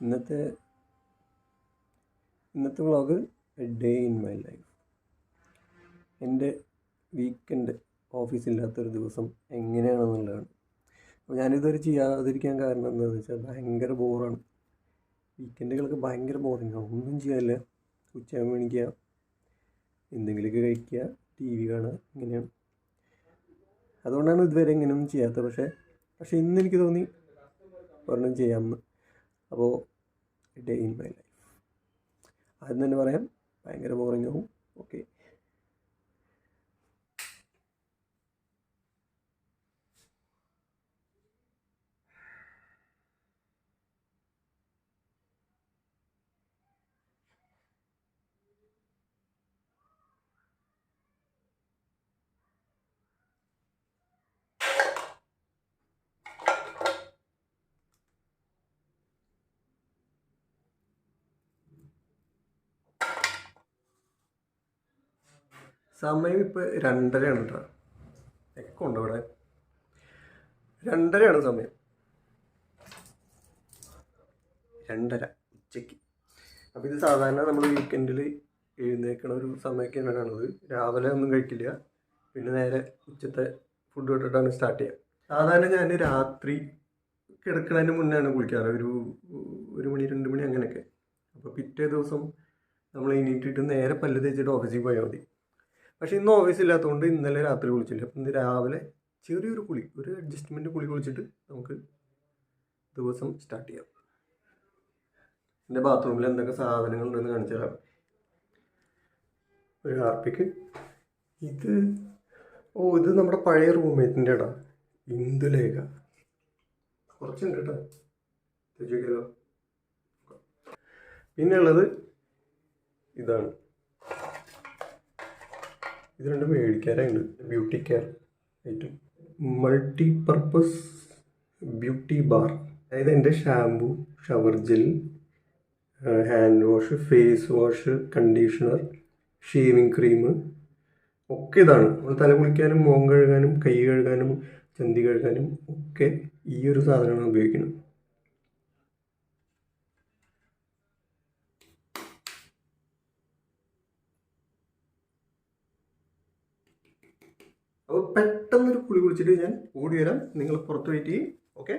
ഇന്നത്തെ vlog day in my life. എൻ്റെ weekend ഓഫീസില്ലാത്തൊരു ദിവസം എങ്ങനെയാണെന്നുള്ളതാണ്. അപ്പോൾ ഞാനിതുവരെ ചെയ്യാതിരിക്കാൻ കാരണം എന്താണെന്ന് വെച്ചാൽ ഭയങ്കര ബോറാണ്. വീക്കെൻഡുകളൊക്കെ ഭയങ്കര ബോറിങ്ങാണ്. ഒന്നും ചെയ്യാനില്ല. ഉച്ചയാകുമ്പോൾ എണീക്കുക, എന്തെങ്കിലുമൊക്കെ കഴിക്കുക, ടി വി കാണുക, ഇങ്ങനെയാണ്. അതുകൊണ്ടാണ് ഇതുവരെ ഇങ്ങനെയൊന്നും ചെയ്യാത്തത്. പക്ഷേ ഇന്ന് എനിക്ക് തോന്നി ഒരെണ്ണം ചെയ്യാമെന്ന്. അപ്പോൾ ഡേ ഇൻ മൈ ലൈഫ് ആദ്യം തന്നെ പറയാം, ഭയങ്കര ബോറിംഗ് ആവും. ഓക്കെ, സമയം ഇപ്പോൾ 2:30 കേട്ടോ. ഒക്കെ ഉണ്ട് ഇവിടെ. 2:30 സമയം. 2:30 ഉച്ചയ്ക്ക്. അപ്പോൾ ഇത് സാധാരണ നമ്മൾ വീക്കെൻഡിൽ എഴുന്നേൽക്കണ ഒരു സമയമൊക്കെ തന്നെയാണത്. രാവിലെ ഒന്നും കഴിക്കില്ല, പിന്നെ നേരെ ഉച്ചത്തെ ഫുഡ് തൊട്ടിട്ടാണ് സ്റ്റാർട്ട് ചെയ്യുക. സാധാരണ ഞാൻ രാത്രി കിടക്കുന്നതിന് മുന്നെയാണ് കുളിക്കാറ്, ഒരു മണി 2 മണി അങ്ങനെയൊക്കെ. അപ്പോൾ പിറ്റേ ദിവസം നമ്മൾ എണീറ്റിട്ട് നേരെ പല്ല് തേച്ചിട്ട് ഓഫീസിൽ പോയാൽ മതി. പക്ഷേ ഇന്ന് ഓഫീസില്ലാത്തതുകൊണ്ട് ഇന്നലെ രാത്രി കുളിച്ചില്ല. അപ്പം ഇന്ന് രാവിലെ ചെറിയൊരു കുളി, ഒരു അഡ്ജസ്റ്റ്മെൻറ്റ് കുളിച്ചിട്ട് നമുക്ക് ദിവസം സ്റ്റാർട്ട് ചെയ്യാം. എൻ്റെ ബാത്റൂമിൽ എന്തൊക്കെ സാധനങ്ങളുണ്ടെന്ന് കാണിച്ചു തരാം. ഒരു ഹാർപ്പിക്ക്. ഇത് നമ്മുടെ പഴയ റൂംമേറ്റിൻ്റെ ഇടാ, ഇന്ദുലേഖ. കുറച്ചുണ്ട് കേട്ടോ, ചോദിക്കാലോ. പിന്നെ ഉള്ളത് ഇതാണ്. ഇത് രണ്ടും മേടിക്കാറുണ്ട്. Beauty care item, multi purpose beauty bar. അതായത് എൻ്റെ shampoo, shower gel, hand wash, face wash, conditioner, shaving cream ഒക്കെ ഇതാണ്. നമ്മൾ തല കുളിക്കാനും മുഖം കഴുകാനും കൈ കഴുകാനും ചന്തി കഴുകാനും ഒക്കെ ഈ ഒരു സാധനമാണ് ഉപയോഗിക്കുന്നത്. അപ്പോൾ പെട്ടെന്നൊരു കുളി കുളിച്ചിട്ട് ഞാൻ ഓടി വരാം. നിങ്ങൾ പുറത്ത് വെയിറ്റ് ചെയ്യും. ഓക്കെ,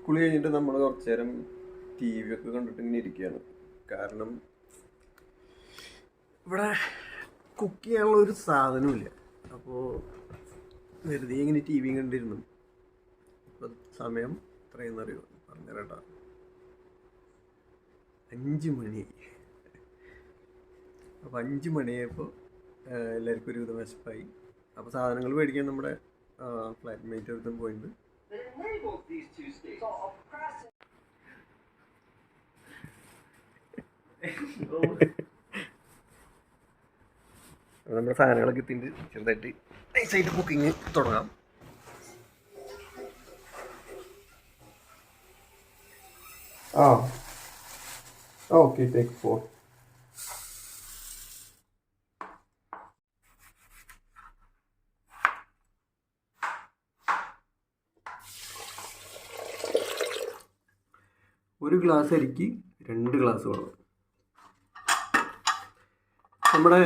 കുളി കഴിഞ്ഞിട്ട് നമ്മൾ കുറച്ച് നേരം ടി വി ഒക്കെ കണ്ടിട്ട് ഇങ്ങനെ ഇരിക്കുകയാണ്. കാരണം ഇവിടെ കുക്ക് ചെയ്യാനുള്ള ഒരു സാധനമില്ല. അപ്പോൾ വെറുതെ ഇങ്ങനെ ടി വി കണ്ടിരുന്നു. ഇപ്പം സമയം എത്രയെന്നറിയോ? പറഞ്ഞുതരട്ടാ, 5 മണി. അപ്പോൾ 5 മണിയായപ്പോൾ എല്ലാവർക്കും ഒരുവിധം വിശപ്പായി. അപ്പോൾ സാധനങ്ങൾ മേടിക്കാൻ നമ്മുടെ ഫ്ലാറ്റ്മേറ്റ് ഒരുത്തും പോയിട്ടുണ്ട്. നമ്മുടെ സാധനങ്ങളൊക്കെ എത്തിയിട്ട് ചെറുതായിട്ട് നൈസായിട്ട് കുക്കിങ് തുടങ്ങാം. Okay, take 4. ഒരു ഗ്ലാസ് അരിക്ക് 2 ഗ്ലാസ് വെള്ളം. നമ്മുടെ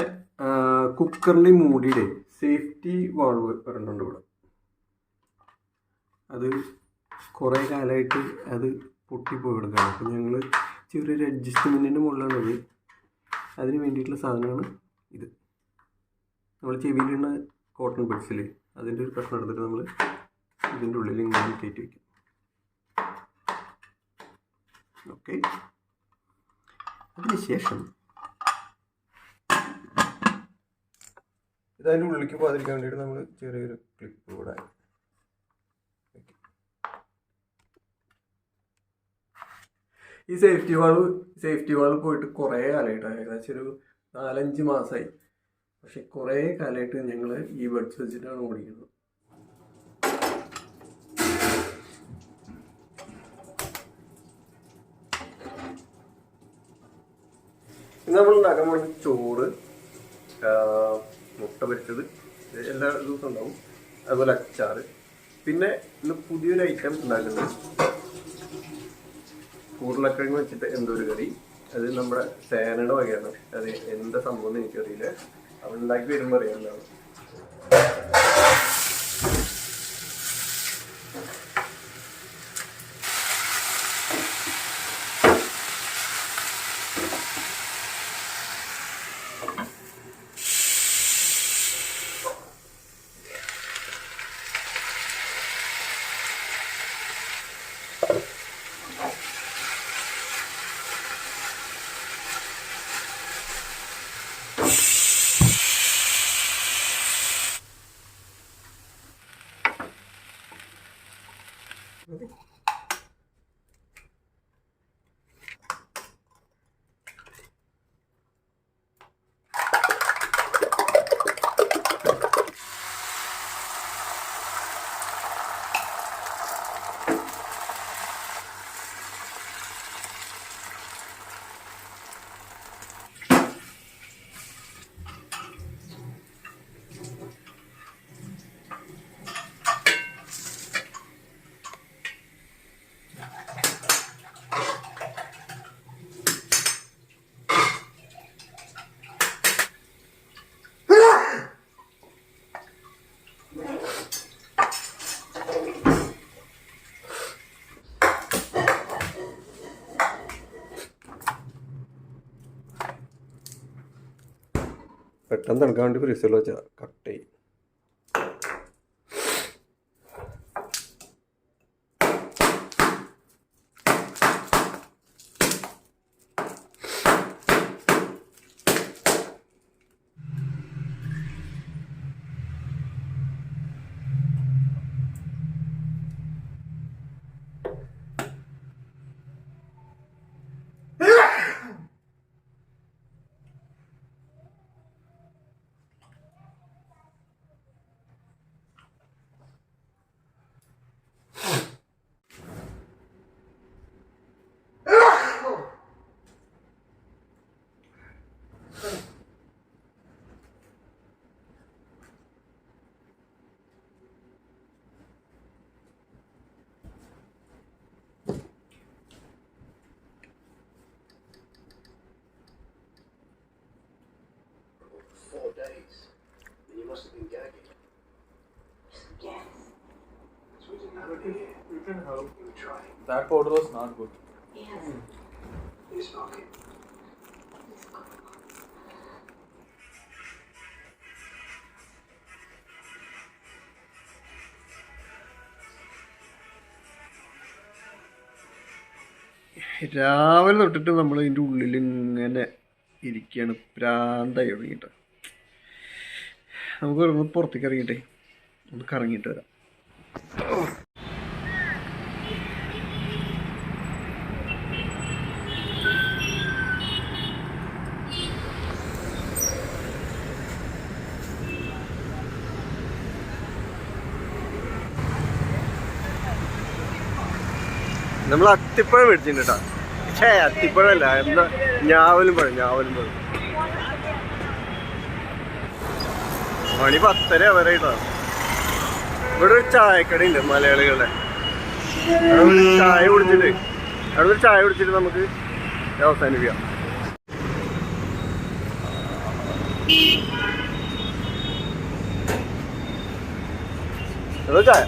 കുക്കറിൻ്റെ മൂടിയുടെ സേഫ്റ്റി വാൾവ് ഒരെണ്ണമുണ്ട് ഇവിടെ. അത് കുറേ കാലമായിട്ട് അത് പൊട്ടിപ്പോയി കിടക്കുകയാണ്. അപ്പോൾ ഞങ്ങൾ ചെറിയൊരു അഡ്ജസ്റ്റ്മെൻറ്റിൻ്റെ മുകളിലാണത്. അതിന് വേണ്ടിയിട്ടുള്ള സാധനമാണ് ഇത്. നമ്മൾ ചെവിയിലുള്ള കോട്ടൺ ബഡ്സിൽ അതിൻ്റെ ഒരു പ്രശ്നം എടുത്തിട്ട് നമ്മൾ ഇതിൻ്റെ ഉള്ളിൽ ഇങ്ങനെ കയറ്റി വയ്ക്കും. ഓക്കെ, അതിനുശേഷം ഇതതിൻ്റെ ഉള്ളിലേക്ക് പോകാതിരിക്കാൻ വേണ്ടിയിട്ട് നമ്മൾ ചെറിയൊരു ക്ലിപ്പ് കൂടെ. ഈ സേഫ്റ്റി വാൾവ് പോയിട്ട് കുറേ കാലമായിട്ടാണ്, ഏകദേശം ഒരു 4-5 മാസമായി. പക്ഷെ കുറേ കാലമായിട്ട് ഞങ്ങൾ ഈ ബഡ്സ് വെച്ചിട്ടാണ് ഓടിക്കുന്നത്. നമ്മൾ ഉണ്ടാക്കാൻ പോകുന്ന ചോറ് മുട്ട പൊരിച്ചത്, എല്ലാ ദിവസവും ഉണ്ടാവും. അതുപോലെ അച്ചാർ. പിന്നെ ഇന്ന് പുതിയൊരു ഐറ്റം ഉണ്ടാക്കുന്നത് ഉരുളക്കിഴങ്ങ് വെച്ചിട്ട് എന്തോ ഒരു കറി. അത് നമ്മുടെ സേനയുടെ വകയാണ്. അത് എന്താ സംഭവം എന്ന് എനിക്കറിയില്ല. അവൻ ഉണ്ടാക്കി വരുമ്പോൾ അറിയാവുന്നതാണ്. പെട്ടെന്ന് തണുക്കാൻ വേണ്ടി ഫ്രീസറിൽ വെച്ചാൽ കട്ട് ചെയ്യും. must have been gagging. Yes. So we didn't have it in here. You can have. You were trying. That powder was not good. Yes. You smoke it. It's good. രാവിലെ തൊട്ടിട്ട് നമ്മൾ ഇതിൻ്റെ ഉള്ളിൽ ഇങ്ങനെ ഇരിക്കുകയാണ്. പ്രാന്തായി തുടങ്ങിയിട്ട് നമുക്ക് ഒന്ന് പുറത്തേക്ക് ഇറങ്ങിയിട്ടേ ഒന്ന് കറങ്ങിയിട്ട് വരാം. നമ്മൾ അത്തിപ്പഴം മേടിച്ചിട്ടുണ്ട് കേട്ടോ. പക്ഷേ അത്തിപ്പഴമല്ല, എന്താ ഞാവലും പഴം. മണി 10:30 വരെ കേട്ടോ. ഇവിടെ ഒരു ചായക്കടയുണ്ട് മലയാളികളുടെ. അവിടെ ചായ കുടിച്ചിട്ട് നമുക്ക് അവസാനിപ്പിക്കാം. ചായ